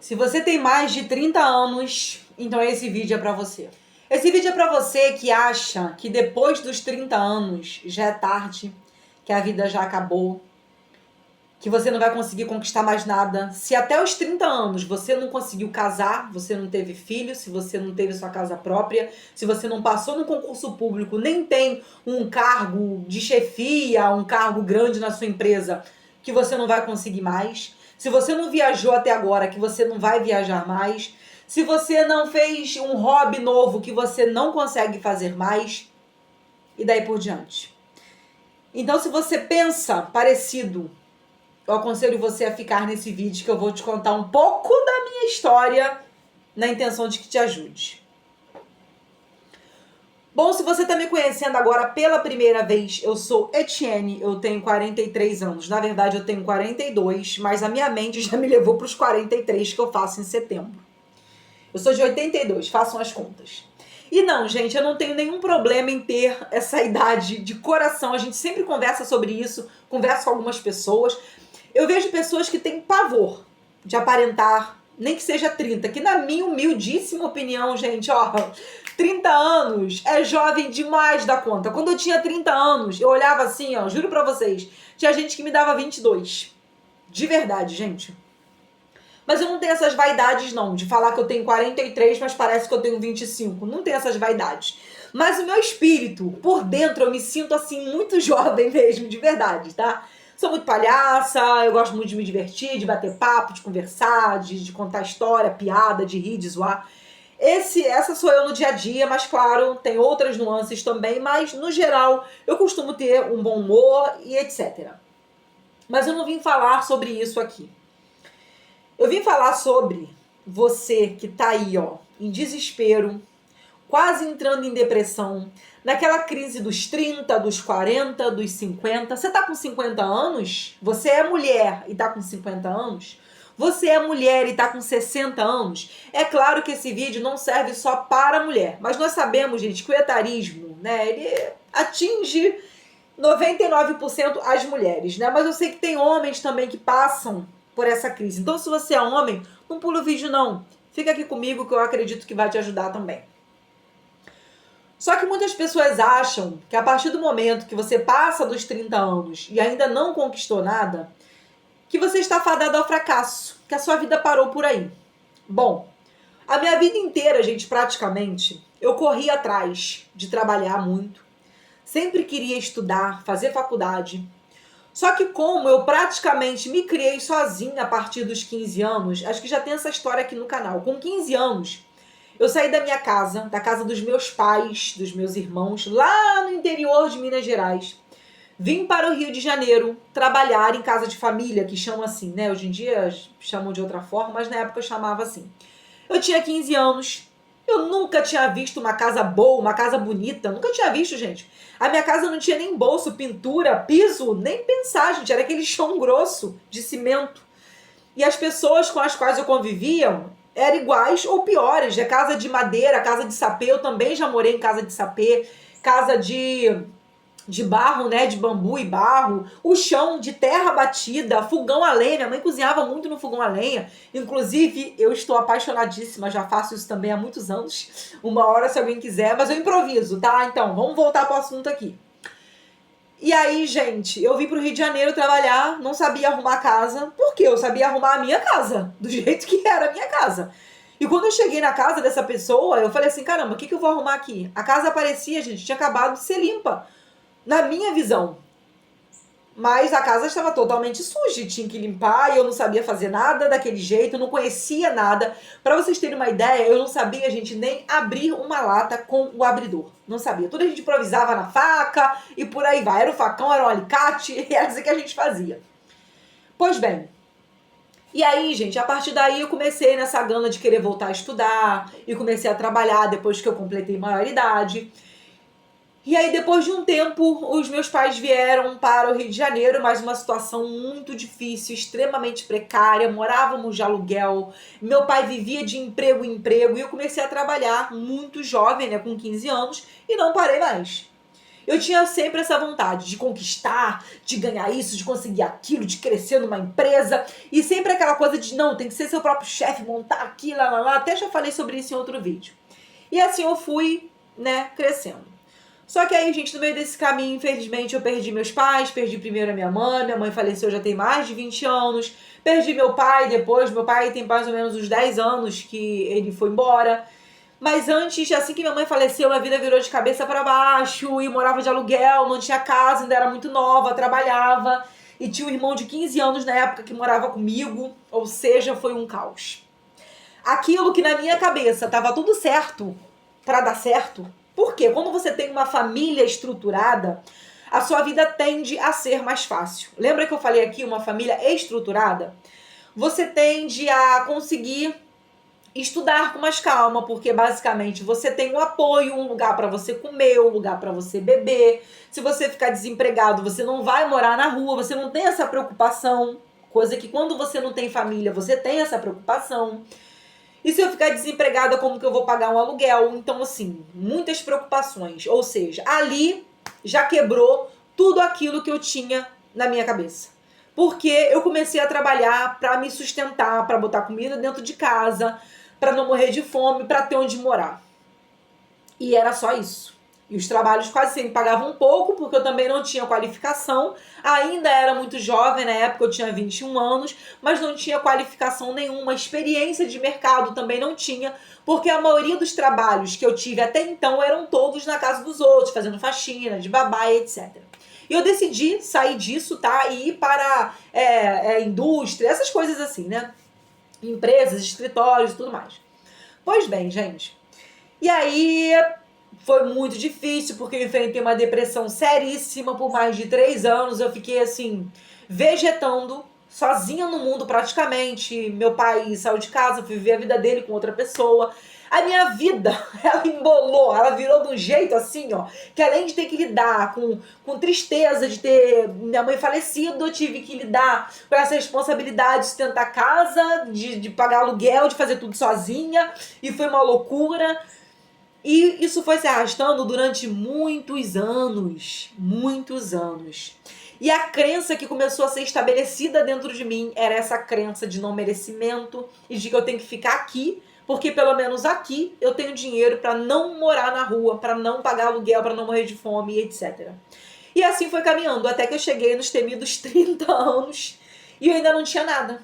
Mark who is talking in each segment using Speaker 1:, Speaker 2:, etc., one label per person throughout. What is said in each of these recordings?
Speaker 1: Se você tem mais de 30 anos, então esse vídeo é pra você. Esse vídeo é pra você que acha que depois dos 30 anos já é tarde, que a vida já acabou, que você não vai conseguir conquistar mais nada. Se até os 30 anos você não conseguiu casar, você não teve filho, se você não teve sua casa própria, se você não passou no concurso público, nem tem um cargo de chefia, um cargo grande na sua empresa, que você não vai conseguir mais. Se você não viajou até agora, que você não vai viajar mais. Se você não fez um hobby novo que você não consegue fazer mais. E daí por diante. Então, se você pensa parecido, eu aconselho você a ficar nesse vídeo que eu vou te contar um pouco da minha história na intenção de que te ajude. Bom, se você está me conhecendo agora pela primeira vez, eu sou Etienne, eu tenho 43 anos. Na verdade, eu tenho 42, mas a minha mente já me levou para os 43 que eu faço em setembro. Eu sou de 82, façam as contas. E não, gente, eu não tenho nenhum problema em ter essa idade de coração. A gente sempre conversa sobre isso, conversa com algumas pessoas. Eu vejo pessoas que têm pavor de aparentar, nem que seja 30, que na minha humildíssima opinião, gente, ó, 30 anos é jovem demais da conta. Quando eu tinha 30 anos, eu olhava assim, ó, juro pra vocês, tinha gente que me dava 22. De verdade, gente. Mas eu não tenho essas vaidades, não, de falar que eu tenho 43, mas parece que eu tenho 25. Não tenho essas vaidades. Mas o meu espírito, por dentro, eu me sinto, assim, muito jovem mesmo, de verdade, tá? Sou muito palhaça, eu gosto muito de me divertir, de bater papo, de conversar, de contar história, piada, de rir, de zoar. Essa sou eu no dia a dia, mas claro, tem outras nuances também, mas no geral eu costumo ter um bom humor e etc. Mas eu não vim falar sobre isso aqui. Eu vim falar sobre você que tá aí, ó, em desespero, quase entrando em depressão, naquela crise dos 30, dos 40, dos 50. Você tá com 50 anos? Você é mulher e tá com 50 anos? Você é mulher e tá com 60 anos? É claro que esse vídeo não serve só para mulher, mas nós sabemos, gente, que o etarismo, né, ele atinge 99% as mulheres, né? Mas eu sei que tem homens também que passam por essa crise. Então, se você é homem, não pula o vídeo, não. Fica aqui comigo que eu acredito que vai te ajudar também. Só que muitas pessoas acham que a partir do momento que você passa dos 30 anos e ainda não conquistou nada, que você está fadado ao fracasso, que a sua vida parou por aí. Bom, a minha vida inteira, gente, praticamente, eu corri atrás de trabalhar muito. Sempre queria estudar, fazer faculdade. Só que como eu praticamente me criei sozinha a partir dos 15 anos, acho que já tem essa história aqui no canal. Com 15 anos, eu saí da minha casa, da casa dos meus pais, dos meus irmãos, lá no interior de Minas Gerais. Vim para o Rio de Janeiro trabalhar em casa de família, que chamam assim, né? Hoje em dia chamam de outra forma, mas na época eu chamava assim. Eu tinha 15 anos, eu nunca tinha visto uma casa boa, uma casa bonita, nunca tinha visto, gente. A minha casa não tinha nem bolso, pintura, piso, nem pensar, gente, era aquele chão grosso de cimento. E as pessoas com as quais eu convivia eram iguais ou piores, é casa de madeira, casa de sapê, eu também já morei em casa de sapê, casa de barro, né, de bambu e barro, o chão de terra batida, fogão a lenha, minha mãe cozinhava muito no fogão a lenha, inclusive eu estou apaixonadíssima, já faço isso também há muitos anos, uma hora se alguém quiser, mas eu improviso, tá? Então, vamos voltar pro assunto aqui. E aí, gente, eu vim pro Rio de Janeiro trabalhar, não sabia arrumar casa, porque eu sabia arrumar a minha casa, do jeito que era a minha casa. E quando eu cheguei na casa dessa pessoa, eu falei assim, caramba, o que eu vou arrumar aqui? A casa parecia, gente, tinha acabado de ser limpa, na minha visão. Mas a casa estava totalmente suja, tinha que limpar e eu não sabia fazer nada daquele jeito, eu não conhecia nada. Para vocês terem uma ideia, eu não sabia, gente, nem abrir uma lata com o abridor. Não sabia. Tudo a gente improvisava na faca e por aí vai. Era o facão, era o alicate, e era assim que a gente fazia. Pois bem, e aí, gente, a partir daí eu comecei nessa gana de querer voltar a estudar e comecei a trabalhar depois que eu completei maioridade. E aí, depois de um tempo, os meus pais vieram para o Rio de Janeiro, mas uma situação muito difícil, extremamente precária, morávamos de aluguel, meu pai vivia de emprego em emprego, e eu comecei a trabalhar muito jovem, né, com 15 anos, e não parei mais. Eu tinha sempre essa vontade de conquistar, de ganhar isso, de conseguir aquilo, de crescer numa empresa. E sempre aquela coisa de, não, tem que ser seu próprio chefe, montar aqui, lá. Até já falei sobre isso em outro vídeo. E assim eu fui, né, crescendo. Só que aí, gente, no meio desse caminho, infelizmente, eu perdi meus pais, perdi primeiro a minha mãe faleceu já tem mais de 20 anos, perdi meu pai depois, meu pai tem mais ou menos uns 10 anos que ele foi embora. Mas antes, assim que minha mãe faleceu, a vida virou de cabeça para baixo e morava de aluguel, não tinha casa, ainda era muito nova, trabalhava. E tinha um irmão de 15 anos na época que morava comigo, ou seja, foi um caos. Aquilo que na minha cabeça estava tudo certo para dar certo, porque quando você tem uma família estruturada, a sua vida tende a ser mais fácil. Lembra que eu falei aqui, uma família estruturada? Você tende a conseguir estudar com mais calma, porque basicamente você tem um apoio, um lugar para você comer, um lugar para você beber. Se você ficar desempregado, você não vai morar na rua, você não tem essa preocupação, coisa que quando você não tem família, você tem essa preocupação. E se eu ficar desempregada, como que eu vou pagar um aluguel? Então, assim, muitas preocupações. Ou seja, ali já quebrou tudo aquilo que eu tinha na minha cabeça. Porque eu comecei a trabalhar para me sustentar, para botar comida dentro de casa, para não morrer de fome, para ter onde morar. E era só isso. E os trabalhos quase sempre pagavam pouco, porque eu também não tinha qualificação. Ainda era muito jovem, na época eu tinha 21 anos, mas não tinha qualificação nenhuma, experiência de mercado também não tinha, porque a maioria dos trabalhos que eu tive até então eram todos na casa dos outros, fazendo faxina, de babá, etc. E eu decidi sair disso, tá? E ir para indústria, essas coisas assim, né? Empresas, escritórios e tudo mais. Pois bem, gente. E aí foi muito difícil, porque eu enfrentei uma depressão seríssima por mais de 3 anos. Eu fiquei assim, vegetando, sozinha no mundo praticamente. Meu pai saiu de casa, fui viver a vida dele com outra pessoa. A minha vida, ela embolou, ela virou de um jeito assim, ó, que além de ter que lidar com tristeza de ter minha mãe falecido, eu tive que lidar com essa responsabilidade de sustentar casa, de pagar aluguel, de fazer tudo sozinha, e foi uma loucura. E isso foi se arrastando durante muitos anos, muitos anos. E a crença que começou a ser estabelecida dentro de mim era essa crença de não merecimento e de que eu tenho que ficar aqui, porque pelo menos aqui eu tenho dinheiro para não morar na rua, para não pagar aluguel, para não morrer de fome, etc. E assim foi caminhando, até que eu cheguei nos temidos 30 anos e eu ainda não tinha nada.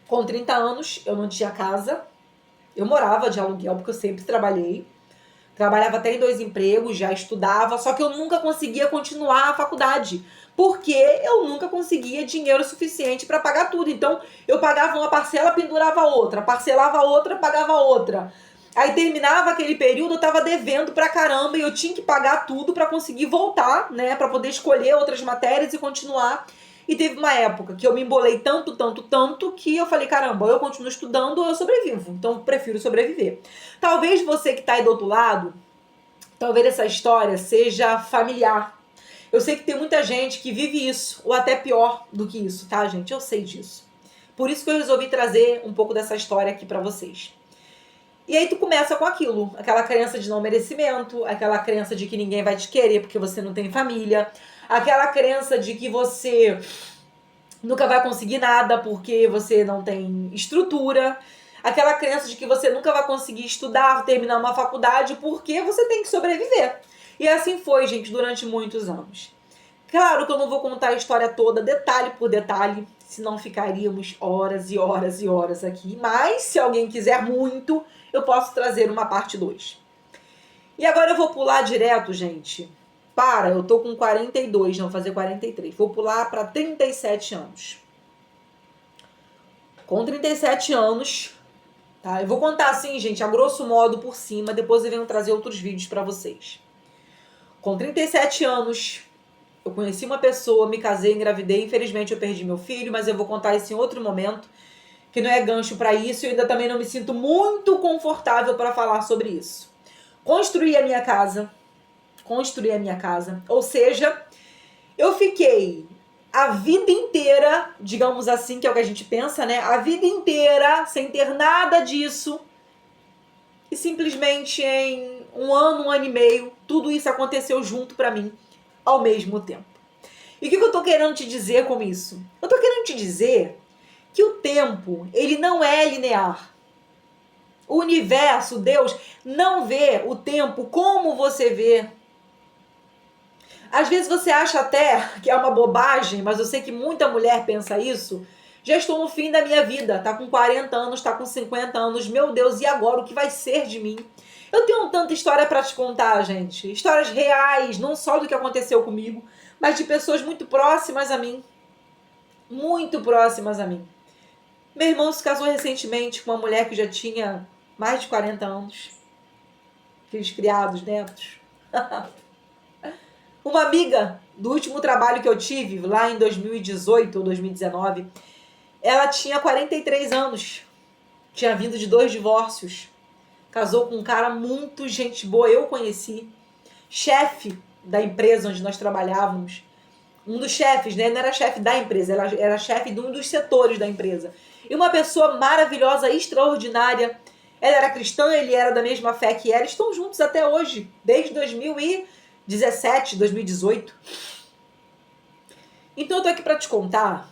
Speaker 1: Com 30 anos eu não tinha casa, eu morava de aluguel porque eu sempre trabalhei. Trabalhava até em 2 empregos, já estudava, só que eu nunca conseguia continuar a faculdade, porque eu nunca conseguia dinheiro suficiente para pagar tudo. Então, eu pagava uma parcela, pendurava outra, parcelava outra, pagava outra. Aí terminava aquele período, eu tava devendo pra caramba e eu tinha que pagar tudo para conseguir voltar, né, para poder escolher outras matérias e continuar. E teve uma época que eu me embolei tanto, que eu falei, caramba, eu continuo estudando ou eu sobrevivo. Então, eu prefiro sobreviver. Talvez você que tá aí do outro lado, talvez essa história seja familiar. Eu sei que tem muita gente que vive isso, ou até pior do que isso, tá, gente? Eu sei disso. Por isso que eu resolvi trazer um pouco dessa história aqui pra vocês. E aí tu começa com aquilo, aquela crença de não merecimento, aquela crença de que ninguém vai te querer porque você não tem família, aquela crença de que você nunca vai conseguir nada porque você não tem estrutura, aquela crença de que você nunca vai conseguir estudar, terminar uma faculdade porque você tem que sobreviver. E assim foi, gente, durante muitos anos. Claro que eu não vou contar a história toda, detalhe por detalhe, senão ficaríamos horas e horas e horas aqui. Mas, se alguém quiser muito, eu posso trazer uma parte 2. E agora eu vou pular direto, gente. Eu tô com 42, não, fazer 43. Vou pular para 37 anos. Com 37 anos, tá? Eu vou contar assim, gente, a grosso modo por cima, depois eu venho trazer outros vídeos para vocês. Com 37 anos, eu conheci uma pessoa, me casei, engravidei, infelizmente eu perdi meu filho, mas eu vou contar isso em outro momento, que não é gancho para isso, e eu ainda também não me sinto muito confortável para falar sobre isso. Construí a minha casa, ou seja, eu fiquei a vida inteira, digamos assim, que é o que a gente pensa, né? A vida inteira, sem ter nada disso, E simplesmente em um ano e meio, tudo isso aconteceu junto pra mim, ao mesmo tempo. E o que eu tô querendo te dizer com isso? Eu tô querendo te dizer que o tempo, ele não é linear. O universo, Deus, não vê o tempo como você vê. Às vezes você acha até que é uma bobagem, mas eu sei que muita mulher pensa isso. Já estou no fim da minha vida, tá com 40 anos, tá com 50 anos, meu Deus, e agora o que vai ser de mim? Eu tenho tanta história para te contar, gente. Histórias reais, não só do que aconteceu comigo, mas de pessoas muito próximas a mim. Muito próximas a mim. Meu irmão se casou recentemente com uma mulher que já tinha mais de 40 anos. Filhos criados, netos. Uma amiga do último trabalho que eu tive, lá em 2018 ou 2019, ela tinha 43 anos. Tinha vindo de 2 divórcios. Casou com um cara muito gente boa, eu conheci. Chefe da empresa onde nós trabalhávamos. Um dos chefes, né? Não era chefe da empresa, ela era chefe de um dos setores da empresa. E uma pessoa maravilhosa, extraordinária. Ela era cristã, ele era da mesma fé que ela. Estão juntos até hoje, desde 2017, 2018. Então eu tô aqui para te contar,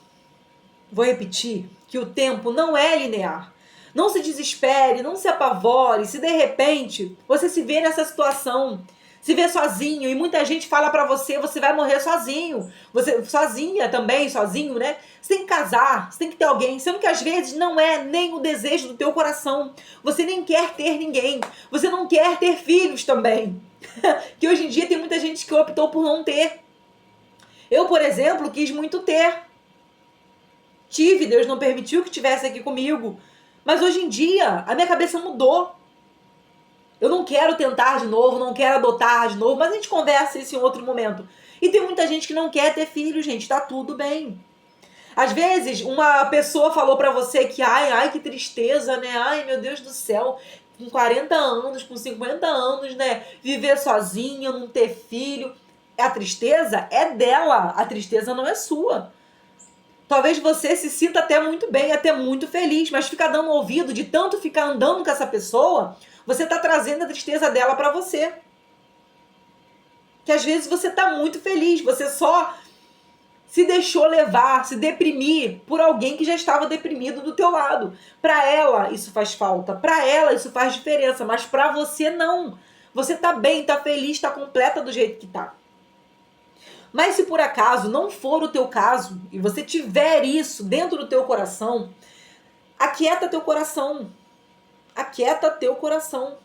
Speaker 1: vou repetir, que o tempo não é linear. Não se desespere, não se apavore, se de repente você se vê nessa situação, se vê sozinho e muita gente fala pra você, você vai morrer sozinho, você sozinha também, sozinho, né? Você tem que casar, você tem que ter alguém, sendo que às vezes não é nem o desejo do teu coração, você nem quer ter ninguém, você não quer ter filhos também, que hoje em dia tem muita gente que optou por não ter. Eu, por exemplo, quis muito ter. Tive, Deus não permitiu que tivesse aqui comigo. Mas hoje em dia, a minha cabeça mudou. Eu não quero tentar de novo, não quero adotar de novo, mas a gente conversa isso em outro momento. E tem muita gente que não quer ter filho, gente, tá tudo bem. Às vezes, uma pessoa falou pra você que, ai, que tristeza, né? Ai, meu Deus do céu, com 40 anos, com 50 anos, né? Viver sozinha, não ter filho. A tristeza é dela, a tristeza não é sua. Talvez você se sinta até muito bem, até muito feliz, mas ficar dando ouvido de tanto ficar andando com essa pessoa, você tá trazendo a tristeza dela pra você. Que às vezes você tá muito feliz, você só se deixou levar, se deprimir por alguém que já estava deprimido do teu lado. Pra ela isso faz falta, pra ela isso faz diferença, mas pra você não. Você tá bem, tá feliz, tá completa do jeito que tá. Mas se por acaso não for o teu caso, e você tiver isso dentro do teu coração, aquieta teu coração. Aquieta teu coração.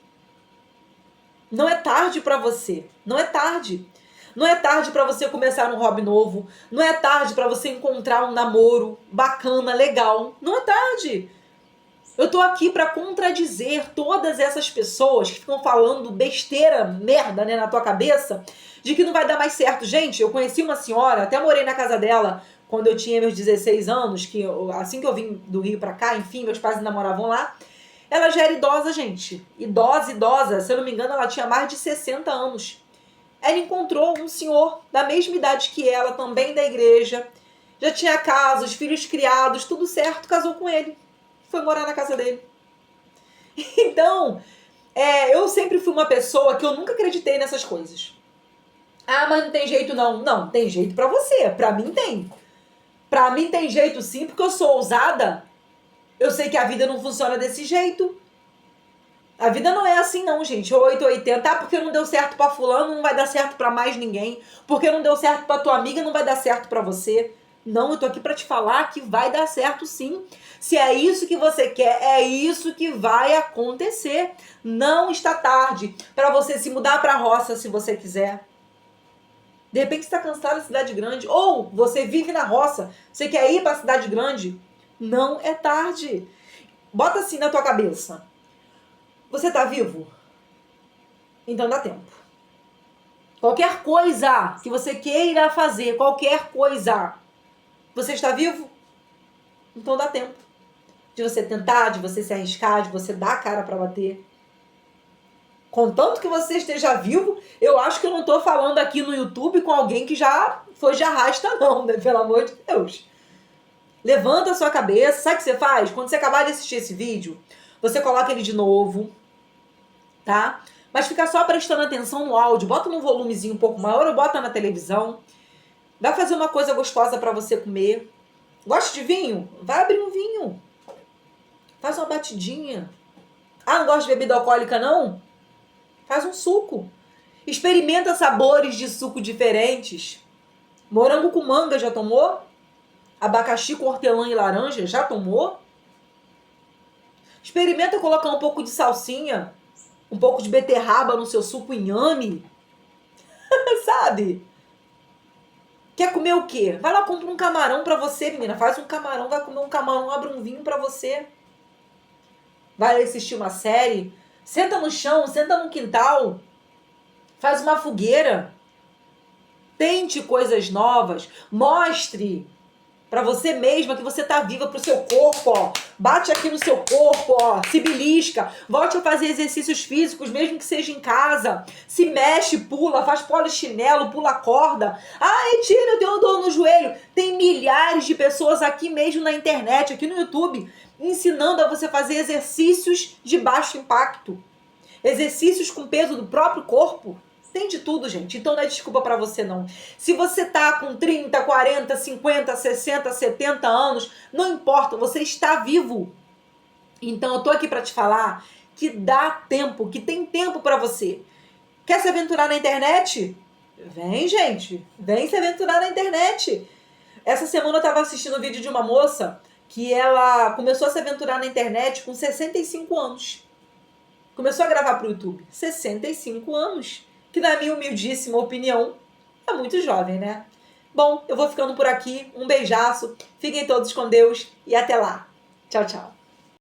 Speaker 1: Não é tarde pra você. Não é tarde. Não é tarde pra você começar um hobby novo. Não é tarde pra você encontrar um namoro bacana, legal. Não é tarde. Eu tô aqui pra contradizer todas essas pessoas que ficam falando besteira, merda, né, na tua cabeça, de que não vai dar mais certo. Gente, eu conheci uma senhora, até morei na casa dela quando eu tinha meus 16 anos, que assim que eu vim do Rio pra cá, enfim, meus pais ainda moravam lá. Ela já era idosa, gente. Idosa. Se eu não me engano, ela tinha mais de 60 anos. Ela encontrou um senhor da mesma idade que ela, também da igreja. Já tinha casa, os filhos criados, tudo certo, casou com ele. Foi morar na casa dele. Então, eu sempre fui uma pessoa que eu nunca acreditei nessas coisas. Ah, mas não tem jeito não. Não, tem jeito pra você. Pra mim tem. Pra mim tem jeito sim, porque eu sou ousada. Eu sei que a vida não funciona desse jeito. A vida não é assim não, gente. 880. Ah, porque não deu certo pra fulano, não vai dar certo pra mais ninguém. Porque não deu certo pra tua amiga, não vai dar certo pra você. Não, eu tô aqui pra te falar que vai dar certo sim. Se é isso que você quer, é isso que vai acontecer. Não está tarde pra você se mudar pra roça se você quiser. De repente você tá cansado da cidade grande. Ou você vive na roça, você quer ir pra cidade grande. Não é tarde. Bota assim na tua cabeça. Você tá vivo? Então dá tempo. Qualquer coisa que você queira fazer, qualquer coisa, você está vivo? Então dá tempo. De você tentar, de você se arriscar, de você dar a cara pra bater. Contanto que você esteja vivo, eu acho que eu não tô falando aqui no YouTube com alguém que já foi de arrasta não, né? Pelo amor de Deus. Levanta a sua cabeça. Sabe o que você faz? Quando você acabar de assistir esse vídeo, você coloca ele de novo. tá? Mas fica só prestando atenção no áudio, bota num volumezinho um pouco maior ou bota na televisão. Vai fazer uma coisa gostosa para você comer. Gosta de vinho? Vai abrir um vinho. Faz uma batidinha. Ah, não gosta de bebida alcoólica não? Faz um suco. Experimenta sabores de suco diferentes. Morango com manga, já tomou? Abacaxi com hortelã e laranja, já tomou? Experimenta colocar um pouco de salsinha, um pouco de beterraba no seu suco inhame. Sabe? Quer comer o quê? Vai lá, compra um camarão pra você, menina. Faz um camarão, vai comer um camarão, abre um vinho pra você. Vai assistir uma série. Senta no chão, senta no quintal. Faz uma fogueira. Tente coisas novas. Mostre pra você mesma que você tá viva, pro seu corpo, ó. Bate aqui no seu corpo, ó. Se belisca. Volte a fazer exercícios físicos, mesmo que seja em casa. Se mexe, pula, faz polichinelo, pula corda. Ah, Etienne, eu tenho dor no joelho. Tem milhares de pessoas aqui mesmo na internet, aqui no YouTube, ensinando a você fazer exercícios de baixo impacto. Exercícios com peso do próprio corpo. Tem de tudo, gente. Então não é desculpa pra você, não. Se você tá com 30, 40, 50, 60, 70 anos, não importa, você está vivo. Então eu tô aqui pra te falar que dá tempo, que tem tempo pra você. Quer se aventurar na internet? Vem, gente. Vem se aventurar na internet. Essa semana eu tava assistindo um vídeo de uma moça que ela começou a se aventurar na internet com 65 anos. Começou a gravar pro YouTube. 65 anos. Que na minha humildíssima opinião, é muito jovem, né? Bom, eu vou ficando por aqui. Um beijaço. Fiquem todos com Deus e até lá. Tchau, tchau.